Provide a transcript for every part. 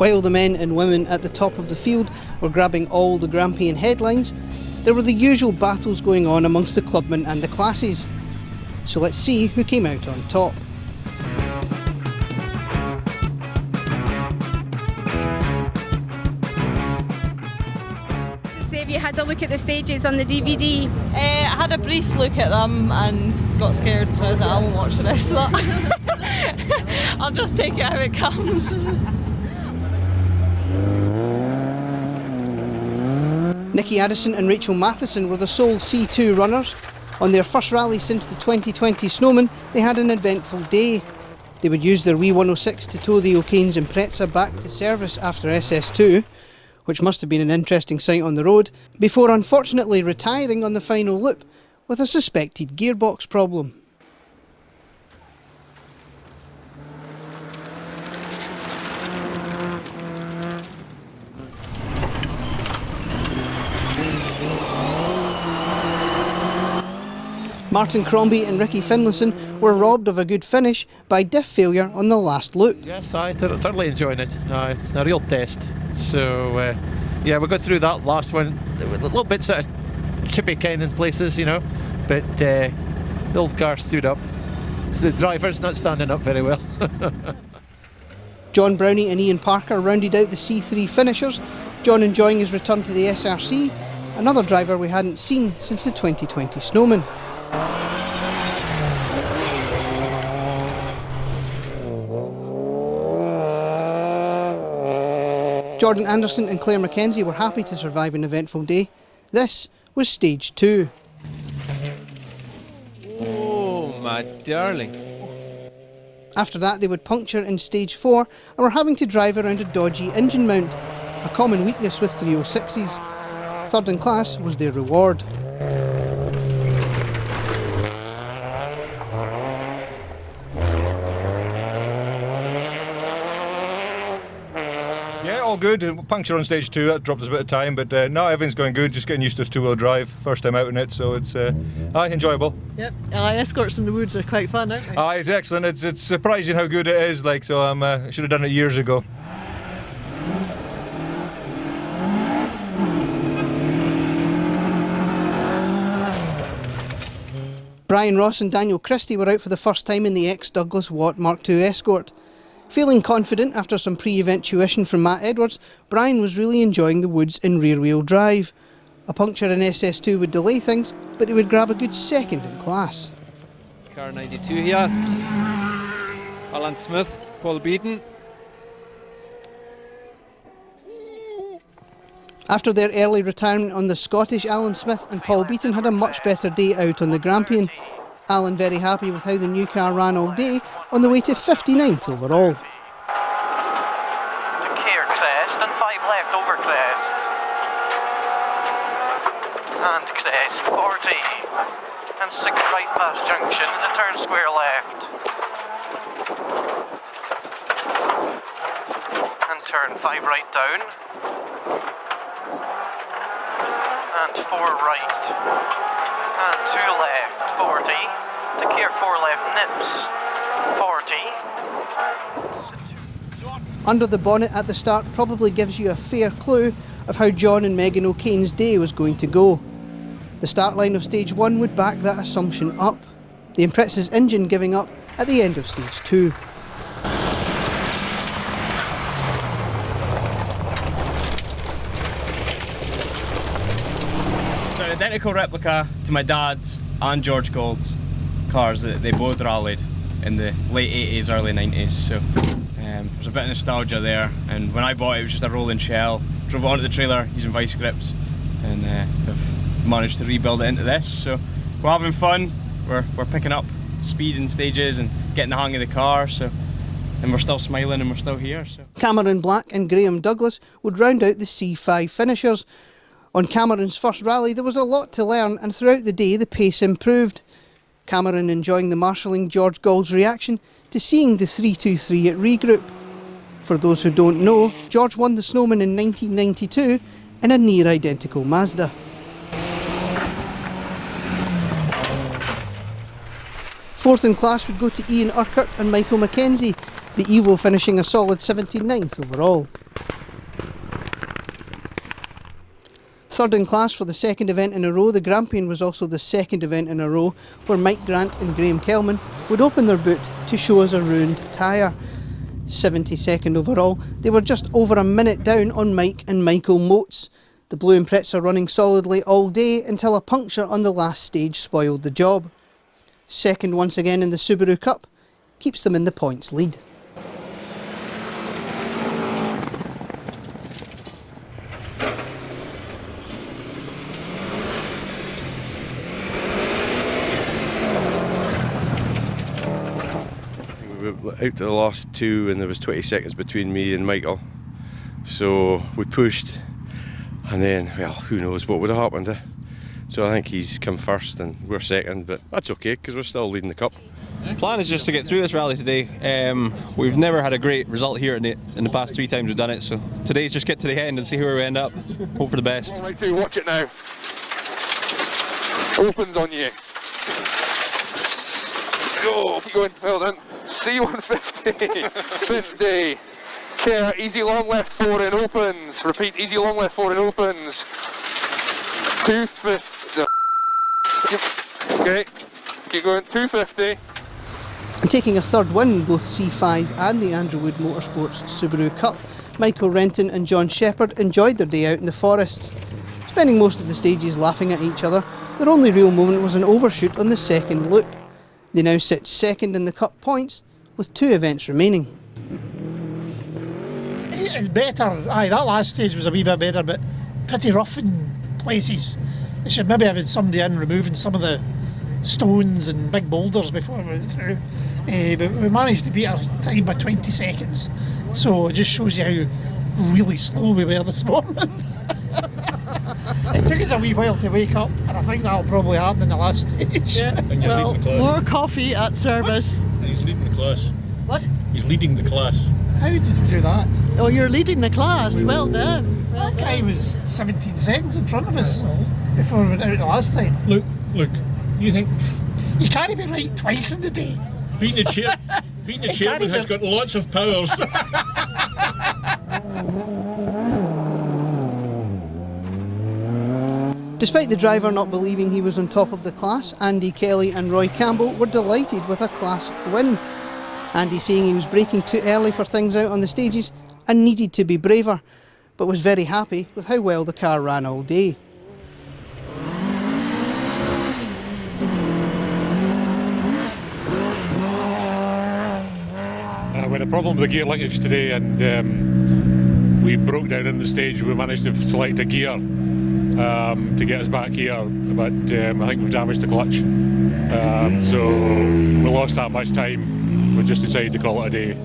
While the men and women at the top of the field were grabbing all the Grampian headlines, there were the usual battles going on amongst the clubmen and the classes. So let's see who came out on top. Have you had a look at the stages on the DVD? I had a brief look at them and got scared, so I was like, I won't watch the rest of that. I'll just take it how it comes. Nikki Addison and Rachel Matheson were the sole C2 runners. On their first rally since the 2020 Snowman, they had an eventful day. They would use their wee 106 to tow the O'Kane's Impreza back to service after SS2, which must have been an interesting sight on the road, before unfortunately retiring on the final loop with a suspected gearbox problem. Martin Crombie and Ricky Finlayson were robbed of a good finish by diff failure on the last loop. Yes, I thoroughly enjoyed it. A real test. So, yeah, we got through that last one. Little bits of chippy kind in places, you know, but the old car stood up. So the driver's not standing up very well. John Brownie and Ian Parker rounded out the C3 finishers, John enjoying his return to the SRC, another driver we hadn't seen since the 2020 Snowman. Jordan Anderson and Claire Mackenzie were happy to survive an eventful day. This was stage 2. Oh, my darling. After that they would puncture in stage 4 and were having to drive around a dodgy engine mount, a common weakness with 306s. Third in class was their reward. Yeah, all good. Puncture on stage 2, that dropped us a bit of time, but no, everything's going good. Just getting used to two-wheel drive. First time out in it, so it's enjoyable. Yep, escorts in the woods are quite fun, aren't they? It's excellent. It's surprising how good it is. Like, so I should have done it years ago. Brian Ross and Daniel Christie were out for the first time in the ex-Douglas Watt Mark II Escort. Feeling confident after some pre-event tuition from Matt Edwards, Brian was really enjoying the woods in rear-wheel drive. A puncture in SS2 would delay things, but they would grab a good second in class. Car 92 here. Alan Smith, Paul Beaton. After their early retirement on the Scottish, Alan Smith and Paul Beaton had a much better day out on the Grampian. Alan very happy with how the new car ran all day, on the way to 59th overall. To Care crest and 5 left over crest. And crest 40. And 6 right past junction and a turn square left. And turn 5 right down. And 4 right. And 2 left, 40. To Care 4 left, nips, 40. Under the bonnet at the start probably gives you a fair clue of how John and Megan O'Kane's day was going to go. The start line of stage 1 would back that assumption up, the Impreza's engine giving up at the end of stage 2. It's an identical replica to my dad's and George Gould's cars that they both rallied in the late 80s, early 90s. So there's a bit of nostalgia there. And when I bought it, it was just a rolling shell. Drove it onto the trailer using vice grips, and have managed to rebuild it into this. So we're having fun. We're picking up speed in stages and getting the hang of the car. And we're still smiling and we're still here. So Cameron Black and Graham Douglas would round out the C5 finishers. On Cameron's first rally there was a lot to learn, and throughout the day the pace improved. Cameron enjoying the marshalling George Gould's reaction to seeing the 323 at regroup. For those who don't know, George won the Snowman in 1992 in a near identical Mazda. Fourth in class would go to Ian Urquhart and Michael Mackenzie, the Evo finishing a solid 79th overall. Third in class for the second event in a row, the Grampian was also the second event in a row where Mike Grant and Graham Kelman would open their boot to show us a ruined tyre. 72nd overall, they were just over a minute down on Mike and Michael Moates. The Blue Impreza running solidly all day until a puncture on the last stage spoiled the job. Second once again in the Subaru Cup keeps them in the points lead. We were out to the last two and there was 20 seconds between me and Michael, so we pushed and then, well, who knows what would have happened. So I think he's come first and we're second, but that's okay because we're still leading the cup. The plan is just to get through this rally today. We've never had a great result here in the past 3 times we've done it, so today's just get to the end and see where we end up. Hope for the best. All right, do watch it now. Opens on you. Go, keep going, well done. C150, 50. Care, easy long left 4 in opens. Repeat, easy long left 4 in opens. 250. Okay, keep going, 250. Taking a third win in both C5 and the Andrew Wood Motorsports Subaru Cup, Michael Renton and John Shepheard enjoyed their day out in the forests. Spending most of the stages laughing at each other, their only real moment was an overshoot on the second loop. They now sit second in the Cup points with 2 events remaining. It's better. Aye, that last stage was a wee bit better, but pretty rough in places. They should maybe have had somebody in removing some of the stones and big boulders before we went through. But we managed to beat our time by 20 seconds. So it just shows you how really slow we were this morning. It took us a wee while to wake up, and I think that'll probably happen in the last stage. Yeah, well, more coffee at service. What? He's leading the class. What? He's leading the class. How did you do that? Oh, you're leading the class. Well done. That guy was 17 seconds in front of us before we went out the last time. Look, you think... You can't be right twice in the day. Being the chairman has got lots of powers. Despite the driver not believing he was on top of the class, Andy Kelly and Roy Campbell were delighted with a class win. Andy saying he was braking too early for things out on the stages and needed to be braver, but was very happy with how well the car ran all day. We had a problem with the gear linkage today and we broke down in the stage. We managed to select a gear to get us back here, but I think we've damaged the clutch. So we lost that much time. We just decided to call it a day.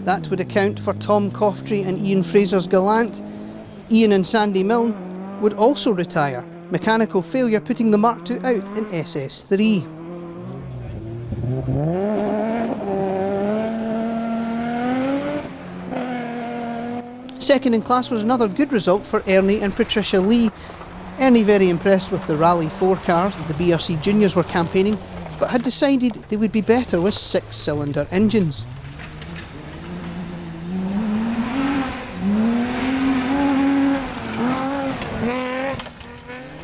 That would account for Tom Coftree and Ian Fraser's Gallant. Ian and Sandy Milne would also retire, mechanical failure putting the Mark II out in SS3. Second in class was another good result for Ernie and Patricia Lee. Ernie very impressed with the Rally 4 cars that the BRC Juniors were campaigning, but had decided they would be better with 6-cylinder engines.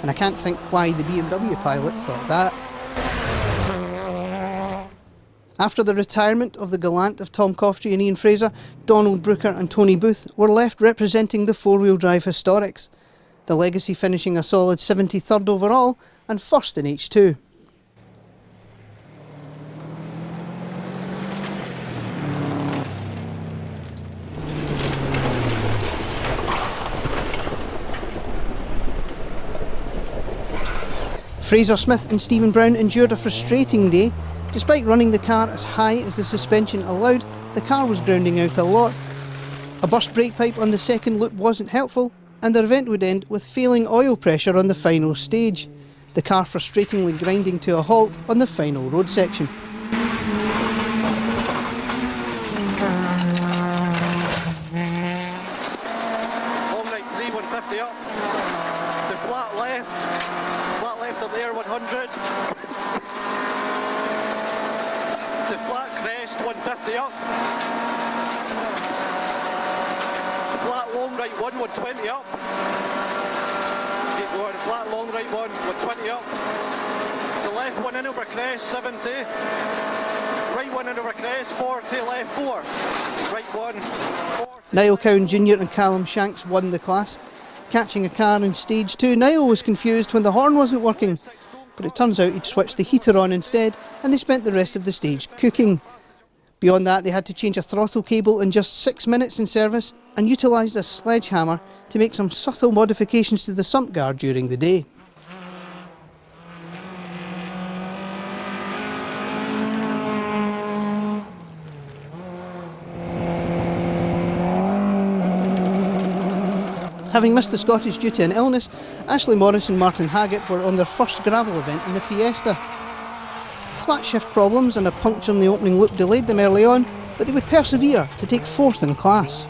And I can't think why the BMW pilots thought that. After the retirement of the Gallant of Tom Coftree and Ian Fraser, Donald Brooker and Tony Booth were left representing the four-wheel drive historics. The Legacy finishing a solid 73rd overall and first in H2. Fraser Smith and Stephen Brown endured a frustrating day. Despite running the car as high as the suspension allowed, the car was grounding out a lot. A burst brake pipe on the second loop wasn't helpful, and the event would end with failing oil pressure on the final stage. The car frustratingly grinding to a halt on the final road section. Long right 3, 150 up. To flat left up there, 100. To flat crest, 150 up. Flat long right 1, 120 up. Keep going, flat long right one with 20 up. To left one in over crest, 70. Right one in over crest, 40, left 4. Right one. 40. Niall Cowan Jnr and Callum Shanks won the class. Catching a car in stage 2, Niall was confused when the horn wasn't working, but it turns out he'd switched the heater on instead, and they spent the rest of the stage cooking. Beyond that, they had to change a throttle cable in just 6 minutes in service and utilised a sledgehammer to make some subtle modifications to the sump guard during the day. Having missed the Scottish due to an illness, Ashley Morris and Martin Haggett were on their first gravel event in the Fiesta. Flat shift problems and a puncture in the opening loop delayed them early on, but they would persevere to take 4th in class.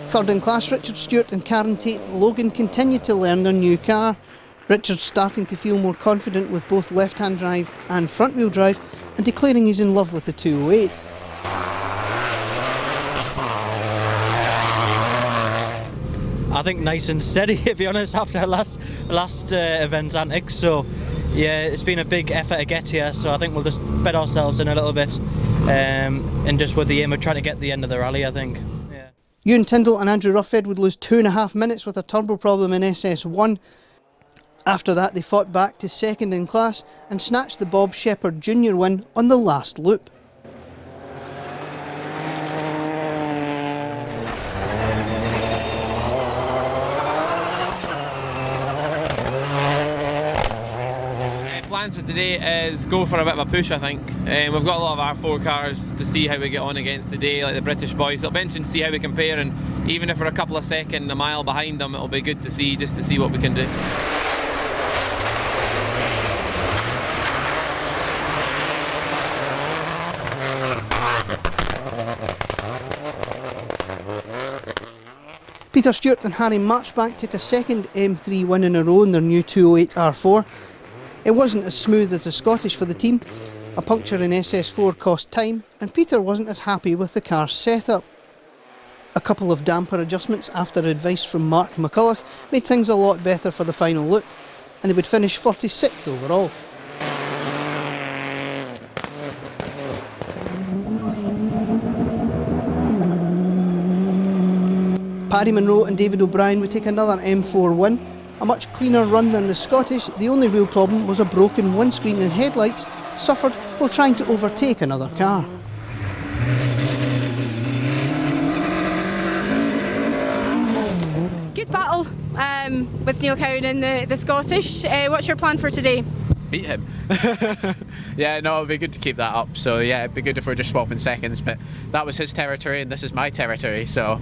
Third in class, Richard Stewart and Karen Tate Logan continued to learn their new car. Richard's starting to feel more confident with both left-hand drive and front-wheel drive and declaring he's in love with the 208. I think nice and steady, to be honest, after last event's antics. So yeah, it's been a big effort to get here, so I think we'll just bed ourselves in a little bit and just with the aim of trying to get the end of the rally, I think. Yeah. Ewan Tindall and Andrew Ruffhead would lose 2.5 minutes with a turbo problem in SS1. After that, they fought back to 2nd in class and snatched the Bob Shepheard Jr win on the last loop. Plans for today is go for a bit of a push, I think. We've got a lot of R4 cars to see how we get on against today, like the British boys. So it'll be interesting to see how we compare, and even if we're a couple of seconds, a mile behind them, it'll be good to see, just to see what we can do. Peter Stewart and Harry Marchbank took a second M3 win in a row in their new 208 R4. It wasn't as smooth as the Scottish for the team. A puncture in SS4 cost time, and Peter wasn't as happy with the car's setup. A couple of damper adjustments after advice from Mark McCulloch made things a lot better for the final loop, and they would finish 46th overall. Paddy Munro and David O'Brien would take another M4 win, a much cleaner run than the Scottish. The only real problem was a broken windscreen and headlights, suffered while trying to overtake another car. Good battle with Neil Cowan and the Scottish. What's your plan for today? Beat him. Yeah, no, it'd be good to keep that up. So yeah, it'd be good if we're just swapping seconds, but that was his territory and this is my territory, so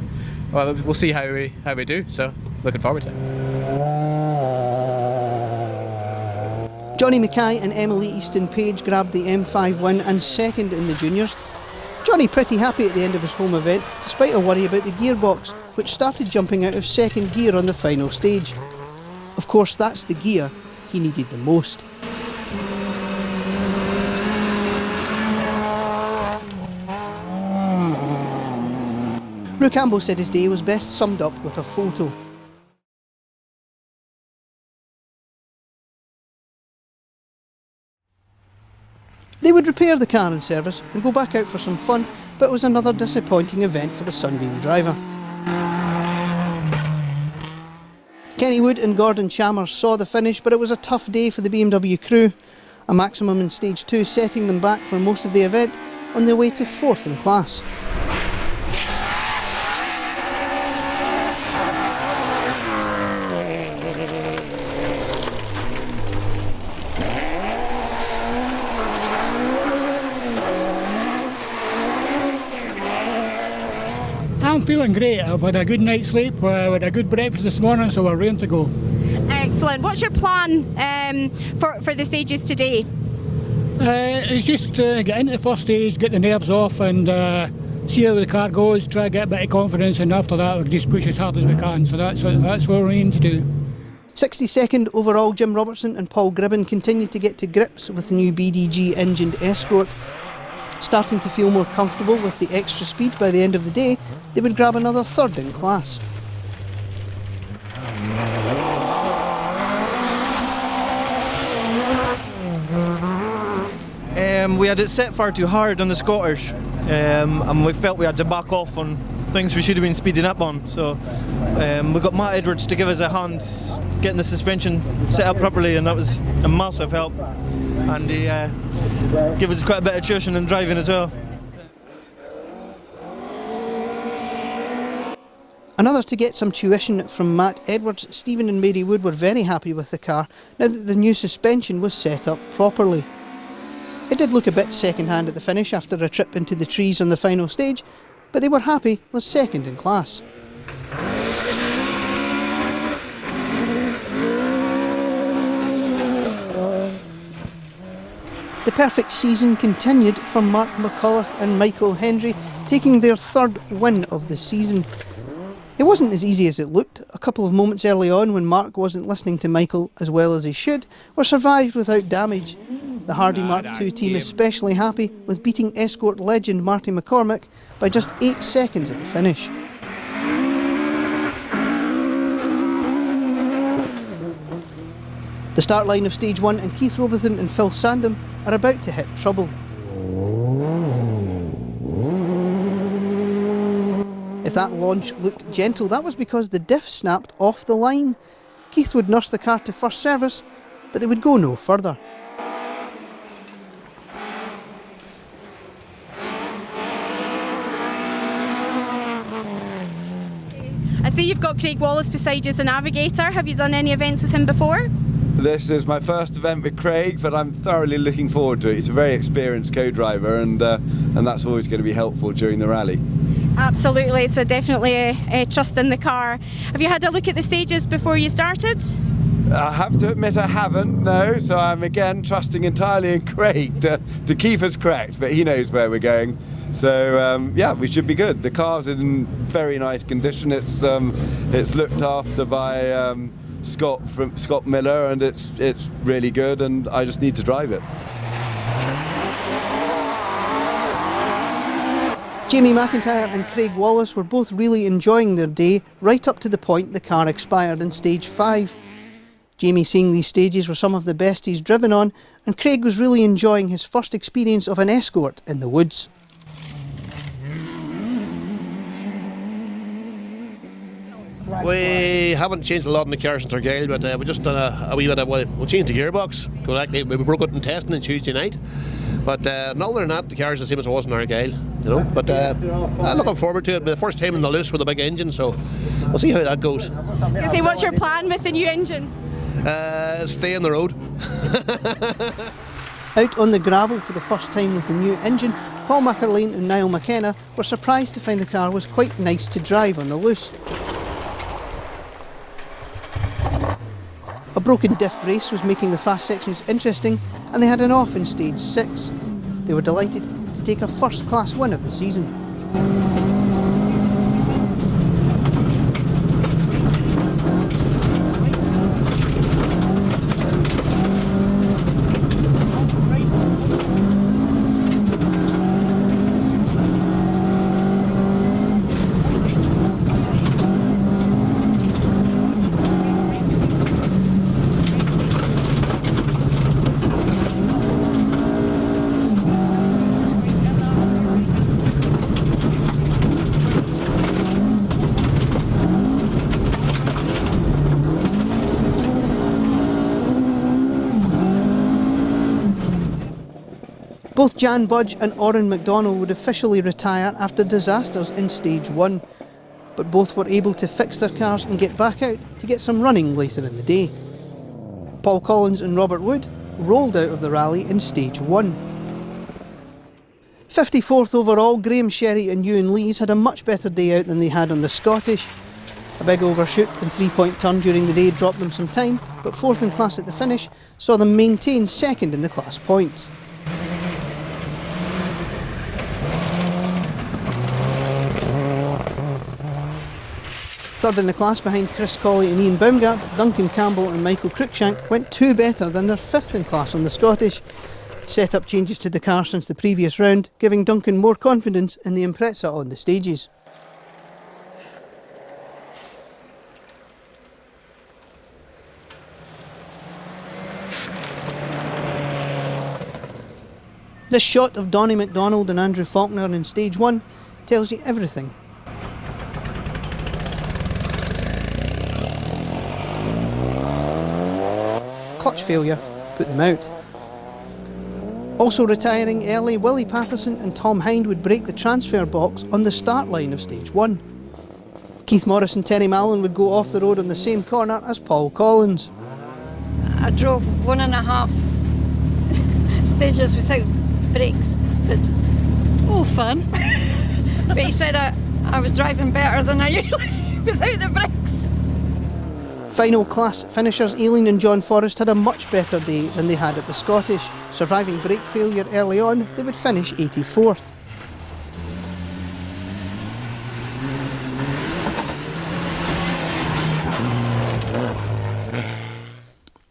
well, we'll see how we do, so looking forward to it. Johnnie Mackay and Emily Easton Page grabbed the M5 win and 2nd in the juniors. Johnny pretty happy at the end of his home event, despite a worry about the gearbox, which started jumping out of 2nd gear on the final stage. Of course, that's the gear he needed the most. Rue Campbell said his day was best summed up with a photo. They would repair the car in service and go back out for some fun, but it was another disappointing event for the Sunbeam driver. Kenny Wood and Gordon Chalmers saw the finish, but it was a tough day for the BMW crew. A maximum in stage 2 setting them back for most of the event on their way to 4th in class. I'm feeling great. I've had a good night's sleep, had a good breakfast this morning, so we're ready to go. Excellent. What's your plan for the stages today? It's just get into the first stage, get the nerves off and see how the car goes, try to get a bit of confidence, and after that we'll just push as hard as we can. So that's what we're aiming to do. 62nd overall, Jim Robertson and Paul Gribben continued to get to grips with the new BDG engined Escort. Starting to feel more comfortable with the extra speed by the end of the day, they would grab another third in class. We had it set far too hard on the Scottish, and we felt we had to back off on things we should have been speeding up on. So we got Matt Edwards to give us a hand getting the suspension set up properly, and that was a massive help. And he gave us quite a bit of tuition in driving as well. Another to get some tuition from Matt Edwards. Stephen and Mary Wood were very happy with the car now that the new suspension was set up properly. It did look a bit second-hand at the finish after a trip into the trees on the final stage, but they were happy with second in class. The perfect season continued for Mark McCulloch and Michael Hendry, taking their third win of the season. It wasn't as easy as it looked. A couple of moments early on, when Mark wasn't listening to Michael as well as he should, were survived without damage. The Hardy Mark II team especially happy with beating Escort legend Marty McCormick by just 8 seconds at the finish. The start line of stage 1 and Keith Robertson and Phil Sandham are about to hit trouble. If that launch looked gentle, that was because the diff snapped off the line. Keith would nurse the car to first service, but they would go no further. I see you've got Craig Wallace beside you as a navigator. Have you done any events with him before? This is my first event with Craig, but I'm thoroughly looking forward to it. He's a very experienced co-driver, and that's always going to be helpful during the rally. Absolutely, it's definitely a trust in the car. Have you had a look at the stages before you started? I have to admit I haven't, no, so I'm again trusting entirely in Craig to keep us correct, but he knows where we're going. So yeah, we should be good. The car's in very nice condition. It's looked after by Scott Miller, and it's really good, and I just need to drive it. Jamie McIntyre and Craig Wallace were both really enjoying their day, right up to the point the car expired in stage 5. Jamie saying these stages were some of the best he's driven on, and Craig was really enjoying his first experience of an Escort in the woods. We haven't changed a lot in the car since Argyll, but we just done a wee bit of, we'll change the gearbox correctly. We broke it in testing on Tuesday night, but other than that, the car's the same as it was in Argyll, you know. But I'm looking forward to it. The first time in the loose with a big engine, so we'll see how that goes. So what's your plan with the new engine? Stay on the road. Out on the gravel for the first time with a new engine, Paul McErlean and Niall McKenna were surprised to find the car was quite nice to drive on the loose. A broken diff brace was making the fast sections interesting, and they had an off in stage 6. They were delighted to take a first class win of the season. Both Jan Budge and Oren McDonnell would officially retire after disasters in stage 1, but both were able to fix their cars and get back out to get some running later in the day. Paul Collins and Robert Wood rolled out of the rally in stage 1. 54th overall, Graham Sherry and Ewan Lees had a much better day out than they had on the Scottish. A big overshoot and 3-point turn during the day dropped them some time, but 4th in class at the finish saw them maintain 2nd in the class points. Third in the class behind Chris Colley and Ian Baumgart, Duncan Campbell and Michael Cruikshank went 2 better than their 5th in class on the Scottish. Set-up changes to the car since the previous round, giving Duncan more confidence in the Impreza on the stages. This shot of Donnie McDonald and Andrew Faulkner in stage 1 tells you everything. Clutch failure put them out. Also retiring early, Willie Patterson and Tom Hind would break the transfer box on the start line of stage 1. Keith Morris and Terry Mallon would go off the road on the same corner as Paul Collins. I drove 1.5 stages without brakes, but fun. But he said I was driving better than I usually without the brakes. Final class finishers Aileen and John Forrest had a much better day than they had at the Scottish. Surviving brake failure early on, they would finish 84th.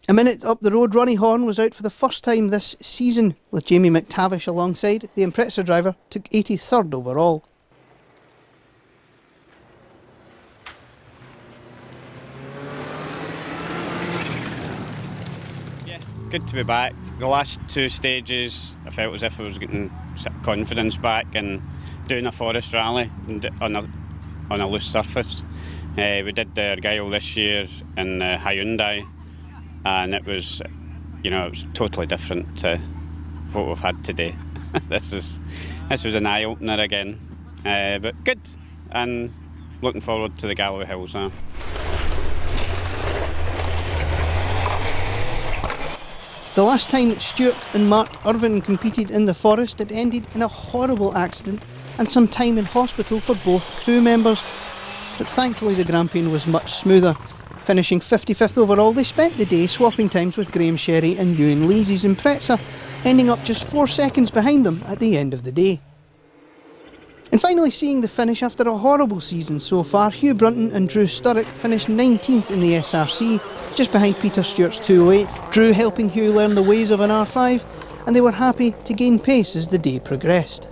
A minute up the road, Ronnie Horn was out for the first time this season. With Jamie McTavish alongside, the Impreza driver took 83rd overall. Good to be back. The last 2 stages I felt as if I was getting confidence back and doing a forest rally on a loose surface. We did the Argyll this year in the Hyundai, and it was, it was totally different to what we've had today. This was an eye-opener again, but good, and looking forward to the Galloway Hills now. The last time Stuart and Mark Irvine competed in the Forest, it ended in a horrible accident and some time in hospital for both crew members. But thankfully the Grampian was much smoother. Finishing 55th overall, they spent the day swapping times with Graham Sherry and Ewan Leasy's Impreza, ending up just 4 seconds behind them at the end of the day. And finally seeing the finish after a horrible season so far, Hugh Brunton and Drew Sturrock finished 19th in the SRC, just behind Peter Stewart's 208. Drew helping Hugh learn the ways of an R5, and they were happy to gain pace as the day progressed.